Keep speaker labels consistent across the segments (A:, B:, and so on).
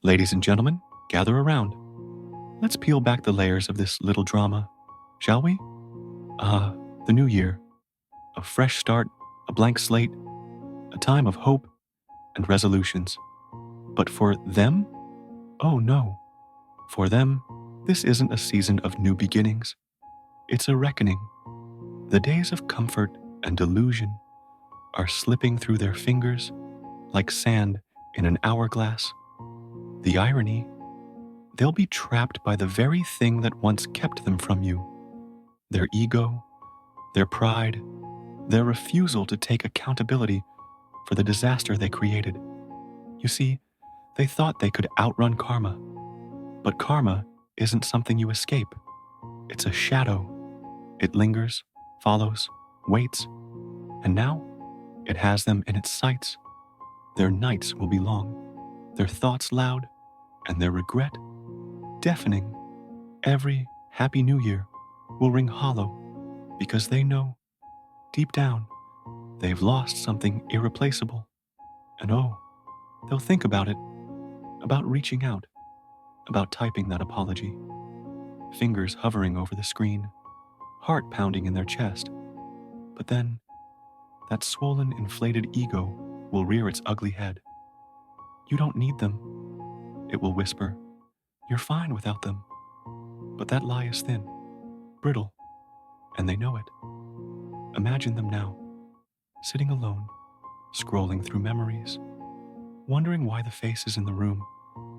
A: Ladies and gentlemen, gather around. Let's peel back the layers of this little drama, shall we? Ah, the new year. A fresh start, a blank slate, a time of hope and resolutions. But for them? Oh no. For them, this isn't a season of new beginnings. It's a reckoning. The days of comfort and delusion are slipping through their fingers like sand in an hourglass. The irony, they'll be trapped by the very thing that once kept them from you: their ego, their pride, their refusal to take accountability for the disaster they created. You see, they thought they could outrun karma, but karma isn't something you escape. It's a shadow. It lingers, follows, waits, and now it has them in its sights. Their nights will be long, their thoughts loud, and their regret deafening. Every Happy New Year will ring hollow because they know, deep down, they've lost something irreplaceable. And oh, they'll think about it, about reaching out, about typing that apology, fingers hovering over the screen, heart pounding in their chest. But then, that swollen, inflated ego will rear its ugly head. You don't need them, it will whisper. You're fine without them. But that lie is thin, brittle, and they know it. Imagine them now, sitting alone, scrolling through memories, wondering why the faces in the room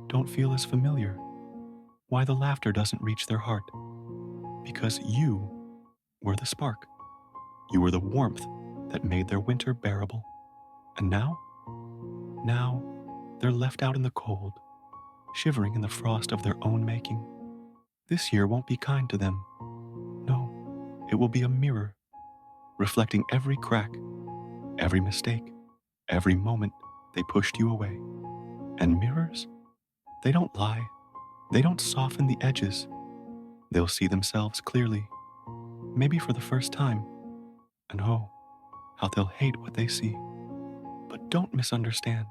A: don't feel as familiar, why the laughter doesn't reach their heart. Because you were the spark. You were the warmth that made their winter bearable. And now, they're left out in the cold, shivering in the frost of their own making. This year won't be kind to them. No, it will be a mirror, reflecting every crack, every mistake, every moment they pushed you away. And mirrors, they don't lie. They don't soften the edges. They'll see themselves clearly, maybe for the first time. And oh, how they'll hate what they see. But don't misunderstand.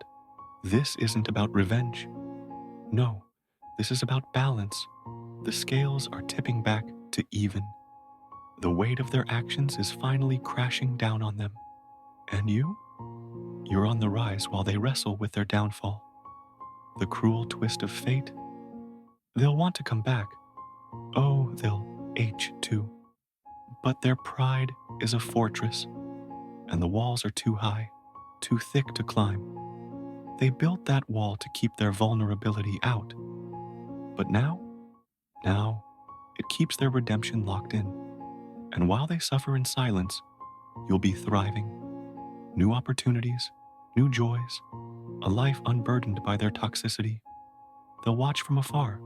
A: This isn't about revenge. No, this is about balance. The scales are tipping back to even. The weight of their actions is finally crashing down on them. And you? You're on the rise while they wrestle with their downfall. The cruel twist of fate? They'll want to come back. Oh, they'll H too. But their pride is a fortress, and the walls are too high, too thick to climb. They built that wall to keep their vulnerability out. But now, it keeps their redemption locked in. And while they suffer in silence, you'll be thriving. New opportunities, new joys, a life unburdened by their toxicity. They'll watch from afar,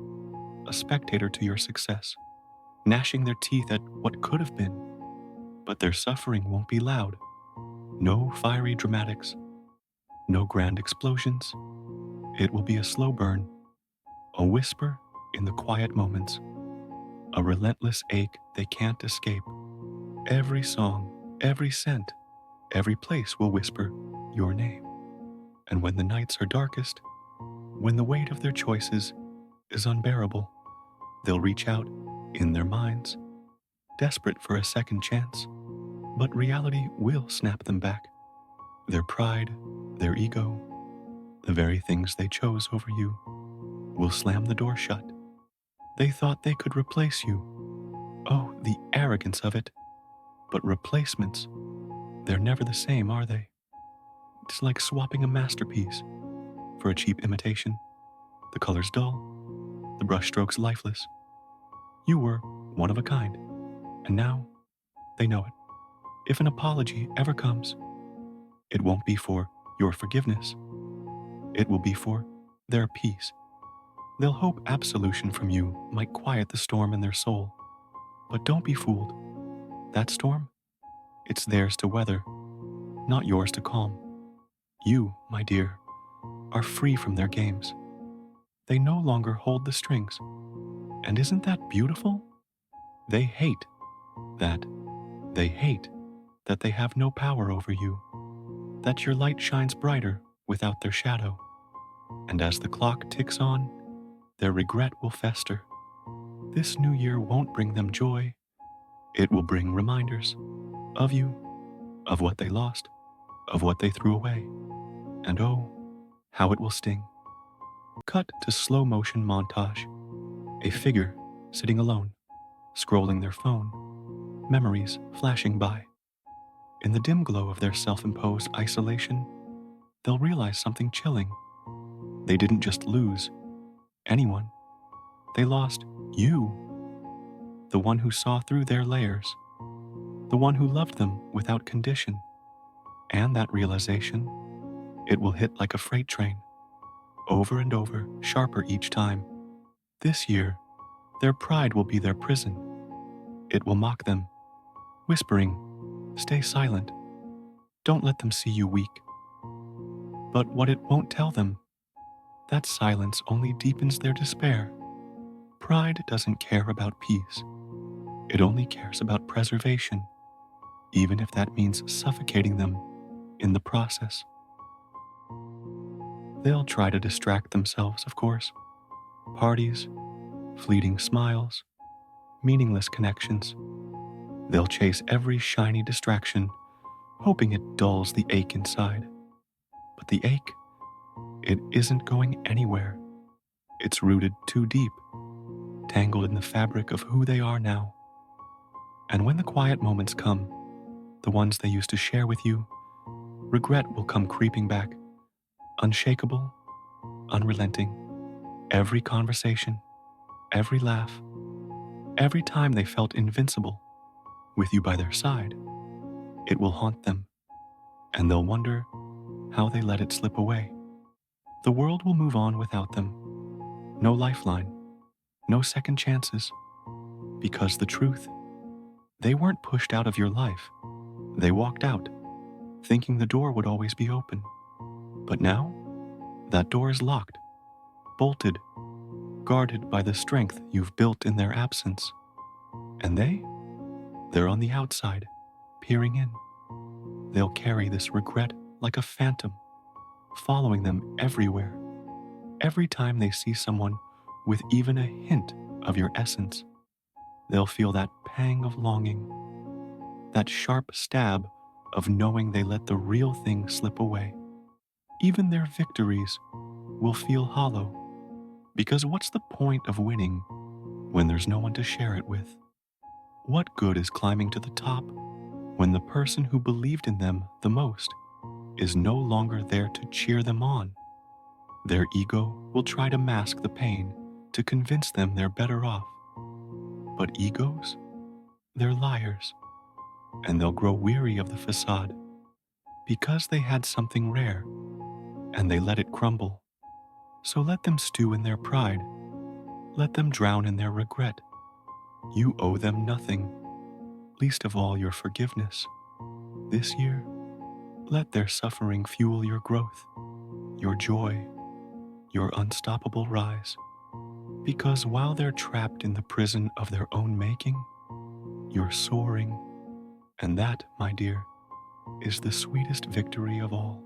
A: a spectator to your success, gnashing their teeth at what could have been. But their suffering won't be loud. No fiery dramatics, no grand explosions. It will be a slow burn, a whisper in the quiet moments, a relentless ache they can't escape. Every song, every scent, every place will whisper your name. And when the nights are darkest, when the weight of their choices is unbearable, they'll reach out in their minds, desperate for a second chance. But reality will snap them back. Their pride, their ego, the very things they chose over you, will slam the door shut. They thought they could replace you. Oh, the arrogance of it. But replacements, they're never the same, are they? It's like swapping a masterpiece for a cheap imitation. The color's dull, the brushstrokes lifeless. You were one of a kind, and now they know it. If an apology ever comes, it won't be for your forgiveness. It will be for their peace. They'll hope absolution from you might quiet the storm in their soul. But don't be fooled. That storm, it's theirs to weather, not yours to calm. You, my dear, are free from their games. They no longer hold the strings. And isn't that beautiful? They hate that. They hate that they have no power over you, that your light shines brighter without their shadow. And as the clock ticks on, their regret will fester. This new year won't bring them joy. It will bring reminders of you, of what they lost, of what they threw away. And oh, how it will sting. Cut to slow motion montage. A figure sitting alone, scrolling their phone, memories flashing by. In the dim glow of their self-imposed isolation, they'll realize something chilling. They didn't just lose anyone. They lost you, the one who saw through their layers, the one who loved them without condition. And that realization, it will hit like a freight train, over and over, sharper each time. This year, their pride will be their prison. It will mock them, whispering, "Stay silent. Don't let them see you weak." But what it won't tell them, that silence only deepens their despair. Pride doesn't care about peace. It only cares about preservation, even if that means suffocating them in the process. They'll try to distract themselves, of course. Parties, fleeting smiles, meaningless connections. They'll chase every shiny distraction, hoping it dulls the ache inside. But the ache, it isn't going anywhere. It's rooted too deep, tangled in the fabric of who they are now. And when the quiet moments come, the ones they used to share with you, regret will come creeping back, unshakable, unrelenting. Every conversation, every laugh, every time they felt invincible, with you by their side, it will haunt them, and they'll wonder how they let it slip away. The world will move on without them. No lifeline, no second chances, because the truth, they weren't pushed out of your life. They walked out, thinking the door would always be open. But now, that door is locked, bolted, guarded by the strength you've built in their absence. And they're on the outside, peering in. They'll carry this regret like a phantom, following them everywhere. Every time they see someone with even a hint of your essence, they'll feel that pang of longing, that sharp stab of knowing they let the real thing slip away. Even their victories will feel hollow, because what's the point of winning when there's no one to share it with? What good is climbing to the top when the person who believed in them the most is no longer there to cheer them on? Their ego will try to mask the pain to convince them they're better off. But egos, they're liars, and they'll grow weary of the facade because they had something rare and they let it crumble. So let them stew in their pride. Let them drown in their regret. You owe them nothing, least of all your forgiveness. This year, let their suffering fuel your growth, your joy, your unstoppable rise. Because while they're trapped in the prison of their own making, you're soaring. And that, my dear, is the sweetest victory of all.